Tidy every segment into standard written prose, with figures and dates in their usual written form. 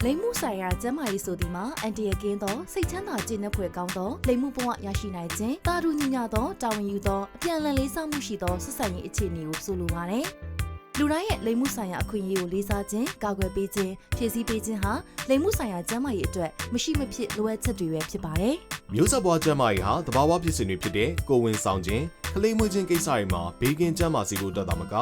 လိမ်မှုဆိုင်ရာကျန်းမာရေးဆိုဒီမှာအန်တီရကင်းသောစိတ်ချမ်းသာကျေနပ်ဖွယ်ကောင်းသောလိမ်မှုဘဝရရှိနိုင်ခြင်းတာတူညီမျှသောတာဝန်ယူသောအပြန်အလှန်လေးစားမှုရှိသောဆက်ဆံရေးအခြေအနေကိုဆိုလိုပါတယ်။လူတိုင်းရဲ့လိမ်မှုဆိုင်ရာအခွင့်အရေးကိုလေးစားခြင်းကာကွယ်ပေးခြင်းဖြည့်ဆည်းပေးခြင်းဟာလိမ်မှုဆိုင်ရာကျန်းမာရေးအတွက်မရှိမဖြစ်လိုအပ်ချက်တွေပဲဖြစ်ပါတယ်။မျိုးဆက်ပွားကျန်းမာရေးဟာသဘာဝဖြစ်စဉ်တွေဖြစ်တဲ့ကိုယ်ဝန်ဆောင်ခြင်းကလေးမွေးခြင်းကိစ္စတွေမှာဘေးကင်းကျန်းမာစေဖို့တက်တာမက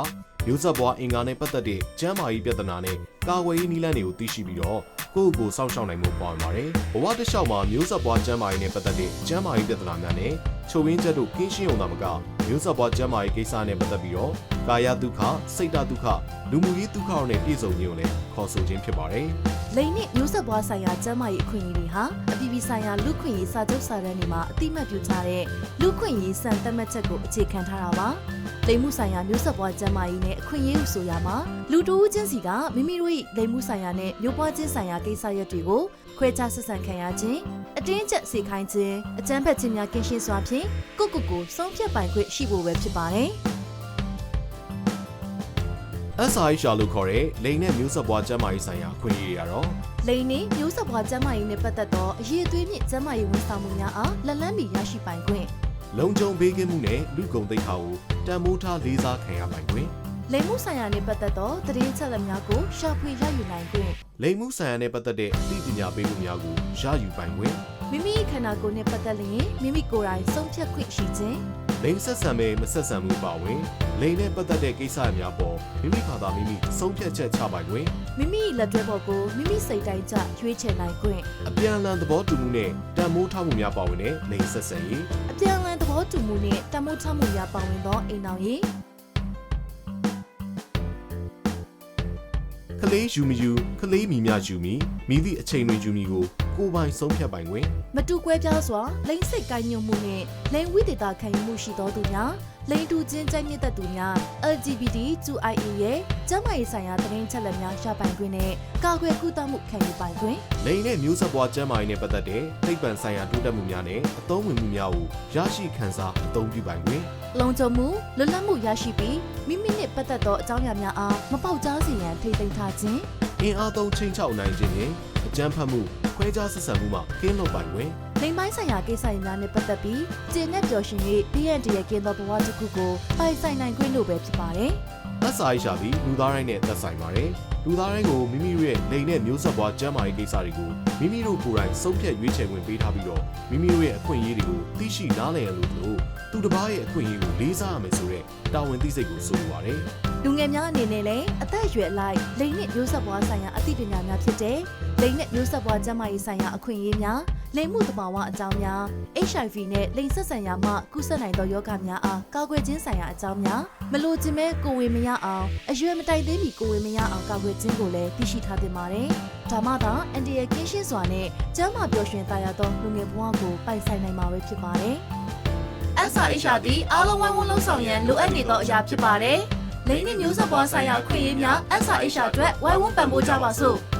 မျိုးဆက်ပွားအင်္ဂါနဲ့ပတ်သက်တဲ့ကျန်းမာရေးပြဿနာနဲ့ကာကွယ်ရေးနည်းလမ်းတွေကိုသိရှိပြီးတော့ကိုယ့်ကိုယ်စောင့်ရှောက်နိုင်မှုပါဝင်ပါတယ်။ဘဝတစ်လျှောက်မှာမျိုးဆက်ပွားကျန်းမာရေးနဲ့ပတ်သက်တဲ့ကျန်းမာရေးပြဿနာများနဲ့ချုပ်ရင်းချက်တို့ကင်းရှင်းုံသာမကမျိုးဆက်ပွားကျန်းမာရေးကိစ္စနဲ့ပတ်သက်ပြီးတော့ကာယဒုက္ခစိတ်ဓာတ်ဒုက္ခလူမှုရေးဒုက္ခတို့နဲ့ပြည့်စုံခြင်းကိုလည်းခေါ်ဆိုခြင်းဖြစ်ပါတယ်။လိင်နဲ့မျိုးဆက်ပွားဆိုင်ရာကျန်းမာရေးအခွင့်အရေးတွေဟာအပြည်ပြည်ဆိုင်ရာလူ့ခွင့်ရေးစာချုပ်စာတမ်းတွေမှာအတိအမှတ်ပြုထားတဲ့လူ့ခွင့်ရေးစံသတ်မှတ်ချက်ကိုအခြေခံထားတာပါ။လိင်မှုဆိုင်ရာမျိုးဆက်ပွားကျန်းမာရေးနဲ့အခွင့်အရေးကိုဆိုရမှာလူတဦးချင်းစီကမိမိတို့၏လိင်မှုဆိုင်ရာနဲ့မျိုးပွားခြင်းဆိုင်ရာကိစ္စရပ်တွေကိုခွဲခြားဆက်ဆံခံရခြင်းအတင်းကျပ်စေခိုင်းခြင်းအကြမ်းဖက်ခြင်းများကင်းရှင်းစွာဖြင့်ကိုဆုံးဖြတ်ပိုင်ခွင့်ရှိဖို့ပဲဖြစ်ပါတယ်။ SIHR လို့ခေါ်တဲ့လိင်နဲ့မျိုးဆက်ပွားကျန်းမာရေးဆိုင်ရာအခွင့်အရေးတွေကတော့လိင်နဲ့မျိုးဆက်ပွားကျန်းမာရေးနဲ့ပတ်သက်သောအရေးအသွေးမြင့်ကျန်းမာရေးဝန်ဆောင်မှုများအားလက်လန်းမီရရှိပိုင်ခွင့်လုံခြုံဘေးကင်းမှုနဲ့လူကုန်သိက္ခာကိုတန်ဖိုးထားလေးစားခံရပိုင်ခွင့်လိင်မှုဆိုင်ရာနဲ့ပတ်သက်သောသတင်းချက်လက်များကိုရှာဖွေရယူနိုင်ခွင့်လိင်မှုဆိုင်ရာနဲ့ပတ်သက်တဲ့အသိပညာပေးမှုများကိုရယူပိုင်ခွင့်မိမိခန္ဓာကိုယ်နဲ့ပတ်သက်လျင်မိမိကိုယ်တိုင်ဆုံးဖြတ်ခွင့်ရှိခြင်းလိင်ဆက်ဆံမဲ့မဆက်ဆံမှုပါဝင်လိင်နဲ့ပတ်သက်တဲ့ကိစ္စများပေါ်မိမိဘာသာမိမိဆုံးဖြတ်ချက်ချပိုင်ခွင့်မိမိလက်တွဲပေါ်ကိုမိမိစိတ်တိုင်းကျရွေးချယ်နိုင်ခွင့်အပြန်အလှန်သဘောတူမှုနဲ့တန်ဖိုးထားမှုများပါဝင်တဲ့လိင်ဆက်ဆံရေးအပြန်အလှန်သဘောတူမှုနဲ့တန်ဖိုးထားမှုများပါဝင်သောအိမ်တော်ရေးကလေးယူမယူကလေးမိများယူမိမိသည့်အချိန်တွေယူမိကိုကိုယ်ပိုင်ဆုံးဖြတ်ပိုင်ခွင့်မတူကွဲပြားစွာလိင်စိတ်ကိုင်းညွတ်မှုနဲ့လိင်ဝိသေသခံယူမှုရှိသောသူများလိင်တူချင်းကြိုက်မြတ်တဲ့သူများ LGBT2IA ရဲ့ကျန်းမာရေးဆိုင်ရာသတင်းချက်လက်များရပိုင်ခွင့်နဲ့ကာကွယ်ကုသမှုခံယူပိုင်ခွင့်လိင်နဲ့မျိုးဆက်ပွားကျန်းမာရေးနဲ့ပတ်သက်တဲ့သိပ္ပံဆိုင်ရာတိုးတက်မှုများနဲ့အသုံးဝင်မှုများကိုရရှိခံစားအသုံးပြုပိုင်ခွင့်လုံခြုံမှုလွတ်လပ်မှုရရှိပြီးမိမိနဲ့ပတ်သက်သောအကြောင်းအရာများအားမပေါက်ကြားစေရန်ထိန်းသိမ်းထားခြင်းအင်အားသုံးချိန်ချောက်နိုင်ခြင်းနဲ့အကြမ်းဖက်မှုခွဲခြားဆက်ဆံမှုမှကင်းလွတ်ပိုင်ခွင့်လိင်ပိုင်းဆိုင်ရာကိစ္စရပ်များနဲ့ပတ်သက်ပြီးကျေနပ်ပျော်ရွှင်၍ဘေးရန်တရကင်းသောဘဝတစ်ခုကိုပိုင်ဆိုင်နိုင်ခွင့်လို့ပဲဖြစ်ပါတယ်။ SIHR သည်လူသားတိုင်းနဲ့သက်ဆိုင်ပါတယ်။လူသားတိုင်းကိုမိမိတို့ရဲ့လိင်နဲ့မျိုးဆက်ပွားကျန်းမာရေးကိစ္စတွေကိုမိမိတို့ကိုယ်တိုင်ဆုံးဖြတ်ရွေးချယ်ခွင့်ပေးထားပြီးတော့မိမိတို့ရဲ့အခွင့်အရေးတွေကိုသိရှိနားလည်ရလို့သူတစ်ပါးရဲ့အခွင့်အရေးကိုလေးစားရမယ်ဆိုတဲ့တာဝန်သိစိတ်ကိုဆိုလိုပါတယ်။လူငယ်များအနေနဲ့လည်းအသက်အရွယ်အလိုက်လိင်နဲ့မျိုးဆက်ပွားဆိုင်ရာအသိပညာများဖြစ်တဲ့လိင်နဲ့မျိုးဆက်ပွားကျန်းမာရေးဆိုင်ရာအခွင့်အရေးများလိင်မှုသဘာဝအကြောင်းများ HIV နဲ့လိင်ဆက်ဆံရာမှကူးစက်နိုင်သောရောဂါများအားကာကွယ်ခြင်းဆိုင်ရာအကြောင်းများမလိုချင်မဲ့ကိုယ်ဝေမရအောင်အရွယ်မတိုင်သေးမီကိုယ်ဝေမရအောင်ကာကွယ်ခြင်းကိုလည်းသိရှိထားသင့်ပါတယ်။ဒါမှသာအန်တီရကင်းရှင်းစွာနဲ့ကျန်းမာပျော်ရွှင်သာယာသောလူငယ်ဘဝကိုပိုင်ဆိုင်နိုင်မှာပဲဖြစ်ပါတယ်။ SIHR သည်အားလုံးဝိုင်းဝန်းလှုပ်ဆောင်ရန်လိုအပ်နေသောအရာဖြစ်ပါတယ်။လိင်နဲ့မျိုးဆက်ပွားဆိုင်ရာခွင့်ရေးများ SIHR အတွက်ဝိုင်းဝန်းပံ့ပိုးကြပါစို့။